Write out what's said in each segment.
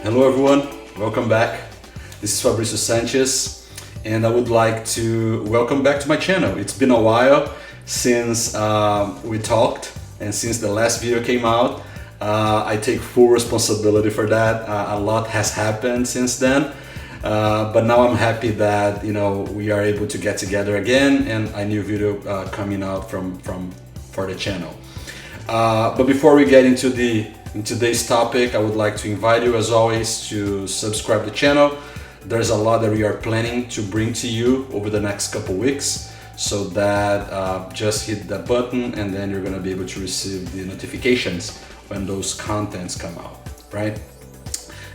Hello everyone, welcome back. This is Fabrício Sanchez and I would like to welcome back to my channel. It's been a while since we talked and since the last video came out. I take full responsibility for that. A lot has happened since then, but now I'm happy that we are able to get together again and a new video coming out for the channel. But before we get into today's topic, I would like to invite you, as always, to subscribe to the channel. There's a lot that we are planning to bring to you over the next couple weeks, so that just hit that button and then you're going to be able to receive the notifications when those contents come out, right?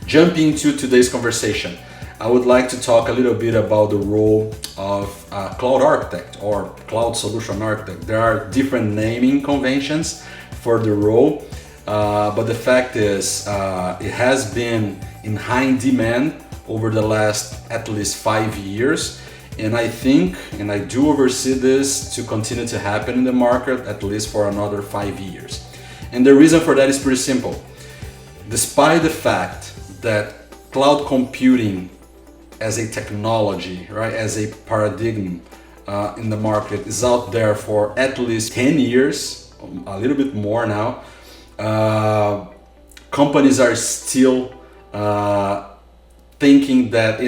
Jumping into today's conversation, I would like to talk a little bit about the role of cloud architect or cloud solution architect. There are different naming conventions for the role, but the fact is it has been in high demand over the last at least 5 years, and I think, and I do oversee this to continue to happen in the market at least for another 5 years. And the reason for that is pretty simple. Despite the fact that cloud computing as a technology, right, as a paradigm in the market is out there for at least 10 years, a little bit more now, companies are still thinking that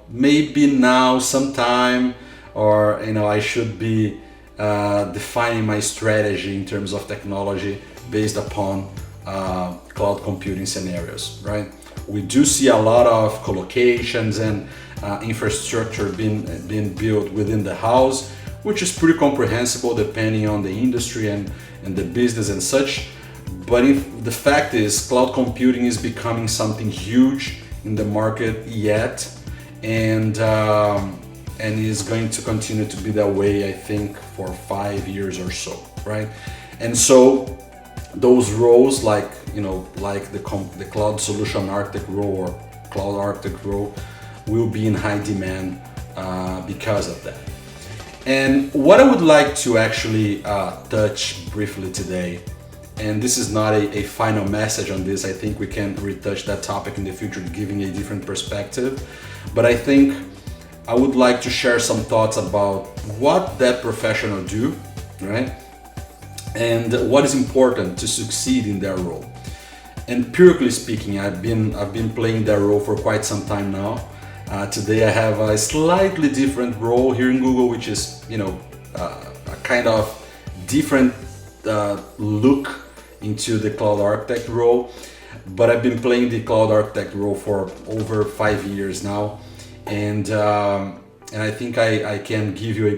maybe now sometime, or I should be defining my strategy in terms of technology based upon cloud computing scenarios, right? We do see a lot of collocations and infrastructure being built within the house, which is pretty comprehensible depending on the industry and the business and such. But the fact is, cloud computing is becoming something huge in the market yet, and is going to continue to be that way, I think, for 5 years or so, right? And so those roles, like the cloud solution architect role or cloud architect role, will be in high demand because of that. And what I would like to actually touch briefly today, and this is not a final message on this, I think we can retouch that topic in the future, giving a different perspective, but I think I would like to share some thoughts about what that professional do, right? And what is important to succeed in their role. Empirically speaking, I've been playing that role for quite some time now. Today I have a slightly different role here in Google, which is a kind of different look into the cloud architect role. But I've been playing the cloud architect role for over 5 years now, and I think I can give you a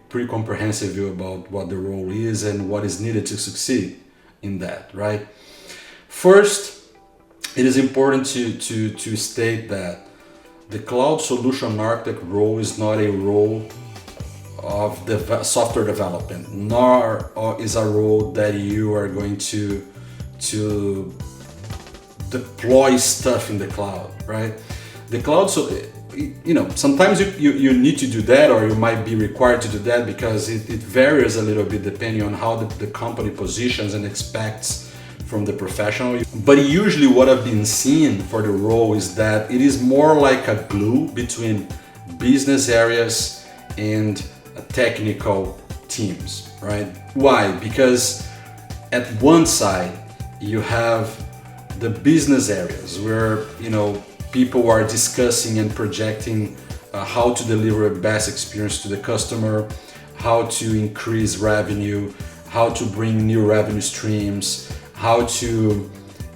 pretty comprehensive view about what the role is and what is needed to succeed in that, right? First, it is important to state that the cloud solution architect role is not a role of software development, nor is a role that you are going to deploy stuff in the cloud, right? The cloud, sometimes you need to do that, or you might be required to do that, because it varies a little bit depending on how the company positions and expects from the professional. But usually what I've been seeing for the role is that it is more like a glue between business areas and technical teams, right? Why? Because at one side you have the business areas where people are discussing and projecting how to deliver a best experience to the customer, how to increase revenue, how to bring new revenue streams, how to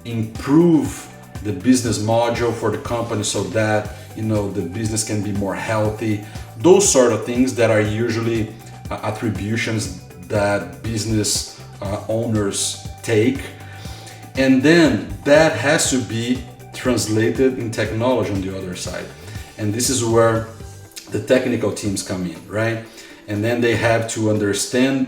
improve the business module for the company so that the business can be more healthy. Those sort of things that are usually attributions that business owners take, and then that has to be translated in technology on the other side. And this is where the technical teams come in, right? And then they have to understand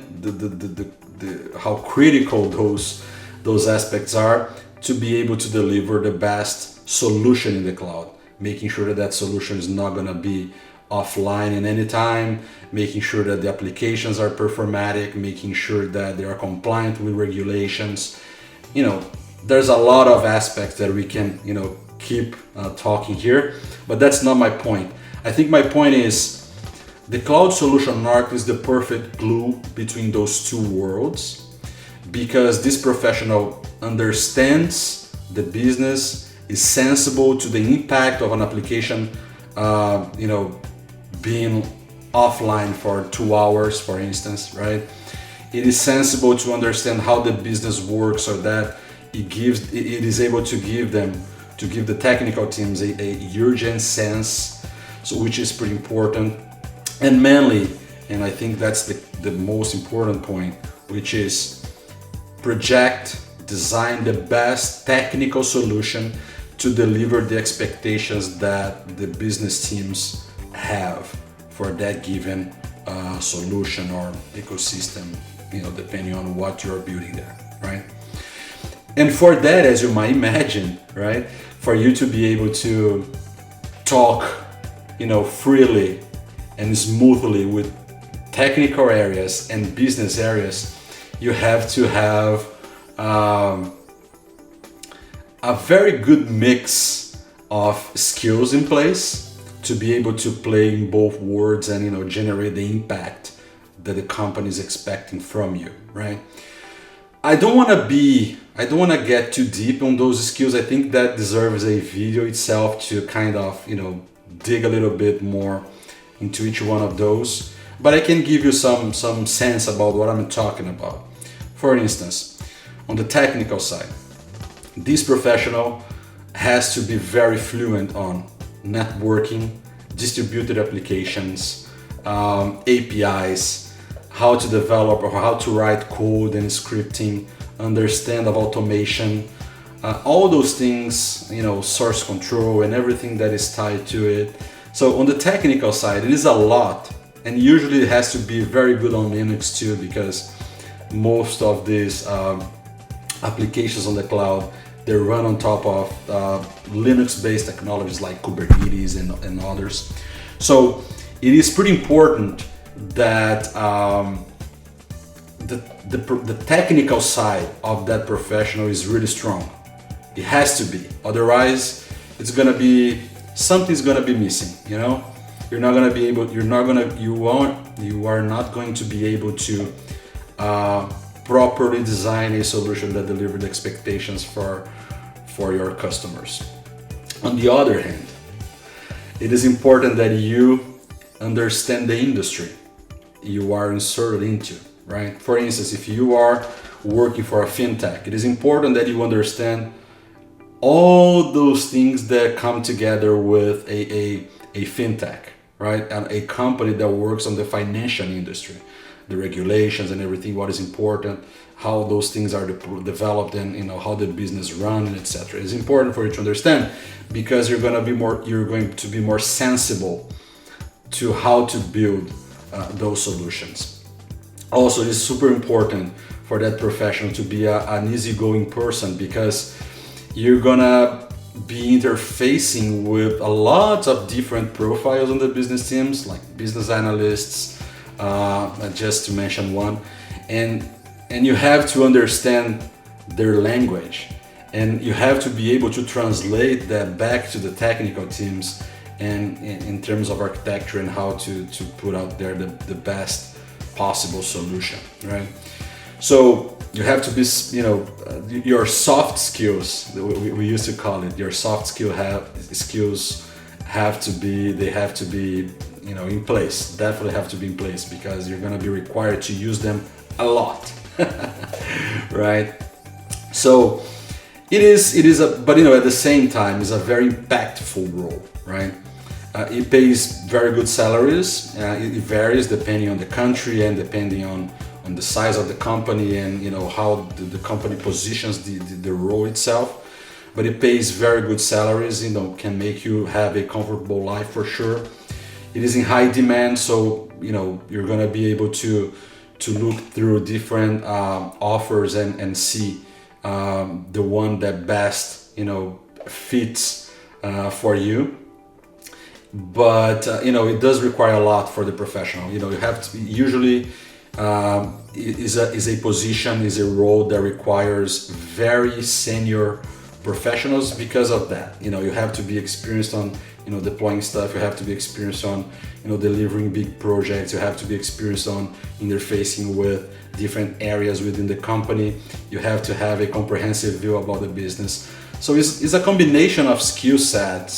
how critical those aspects are to be able to deliver the best solution in the cloud, making sure that that solution is not going to be offline in any time, making sure that the applications are performatic, making sure that they are compliant with regulations. There's a lot of aspects that we can keep talking here, but that's not my point. I think my point is the cloud solution architect is the perfect glue between those two worlds, because this professional understands the business, is sensible to the impact of an application, being offline for 2 hours, for instance, right? It is sensible to understand how the business works, so that it is able to give the technical teams a urgent sense, so which is pretty important. And mainly, and I think that's the most important point, which is project, design the best technical solution to deliver the expectations that the business teams have for that given solution or ecosystem, depending on what you're building there, right? And for that, as you might imagine, right, for you to be able to talk, freely and smoothly with technical areas and business areas, you have to have a very good mix of skills in place to be able to play in both worlds and generate the impact that the company is expecting from you, right? I don't want to get too deep on those skills. I think that deserves a video itself to kind of dig a little bit more into each one of those, but I can give you some sense about what I'm talking about. For instance, on the technical side, this professional has to be very fluent on networking, distributed applications, APIs, how to develop or how to write code and scripting, understand of automation, all those things, source control and everything that is tied to it. So on the technical side, it is a lot, and usually it has to be very good on Linux too, because most of these applications on the cloud, they run on top of Linux-based technologies like Kubernetes and others. So it is pretty important that the technical side of that professional is really strong. It has to be. Otherwise, something's gonna be missing. You are not going to be able to properly design a solution that delivers the expectations for your customers. On the other hand, it is important that you understand the industry you are inserted into, right? For instance, if you are working for a fintech, it is important that you understand all those things that come together with a fintech, right? And a company that works on the financial industry, the regulations and everything, what is important, how those things are developed, and how the business run, and etc. It's important for you to understand, because you're going to be more sensible to how to build those solutions. Also, it is super important for that professional to be an easygoing person, because you're gonna be interfacing with a lot of different profiles on the business teams, like business analysts, just to mention one, and you have to understand their language, and you have to be able to translate that back to the technical teams, and in terms of architecture and how to put out there the best possible solution, right? So you have to be, your soft skills, we used to call it, your soft skills have to be in place, definitely have to be in place, because you're going to be required to use them a lot, right? So it is but at the same time, it's a very impactful role, right? It pays very good salaries. It varies depending on the country and depending on the size of the company, and how the company positions the role itself. But it pays very good salaries, can make you have a comfortable life for sure. It is in high demand, so you're gonna be able to look through different offers and see the one that best fits for you. But it does require a lot for the professional. You have to usually is a position, is a role that requires very senior professionals because of that. You know, you have to be experienced on, you know, deploying stuff. You have to be experienced on, you know, delivering big projects. You have to be experienced on interfacing with different areas within the company. You have to have a comprehensive view about the business. So it's a combination of skill sets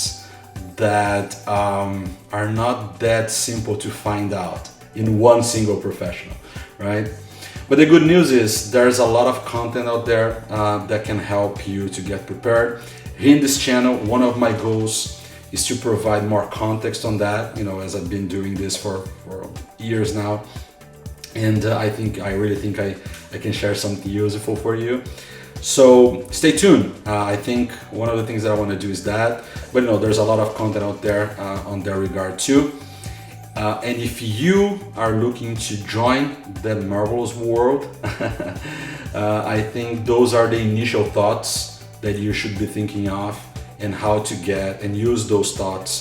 that are not that simple to find out in one single professional, right? But the good news is there's a lot of content out there that can help you to get prepared. Here in this channel, one of my goals is to provide more context on that, you know, as I've been doing this for years now. And I really think I can share something useful for you. So stay tuned. I think one of the things that I want to do is that, but you know, there's a lot of content out there on that regard too. And if you are looking to join that marvelous world, I think those are the initial thoughts that you should be thinking of, and how to get and use those thoughts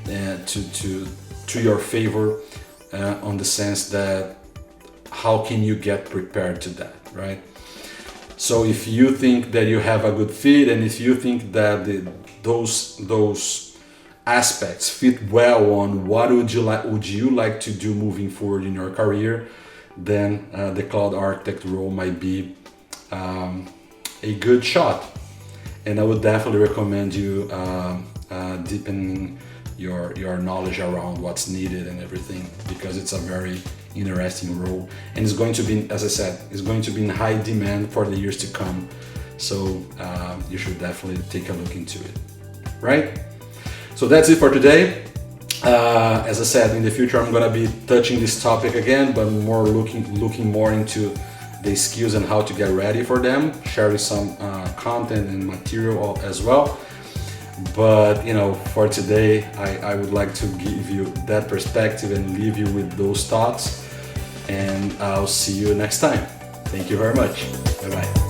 to your favor, on the sense that how can you get prepared to that, right? So if you think that you have a good fit, and if you think that those aspects fit well on what would you like to do moving forward in your career, then the cloud architect role might be a good shot. And I would definitely recommend you deepening your knowledge around what's needed and everything, because it's a very interesting role, and it's going to be, as I said, it's going to be in high demand for the years to come. So you should definitely take a look into it, right? So that's it for today. As I said, in the future I'm gonna be touching this topic again, but more looking more into the skills and how to get ready for them, sharing some content and material as well. But you know, for today, I would like to give you that perspective and leave you with those thoughts. And I'll see you next time. Thank you very much. Bye bye.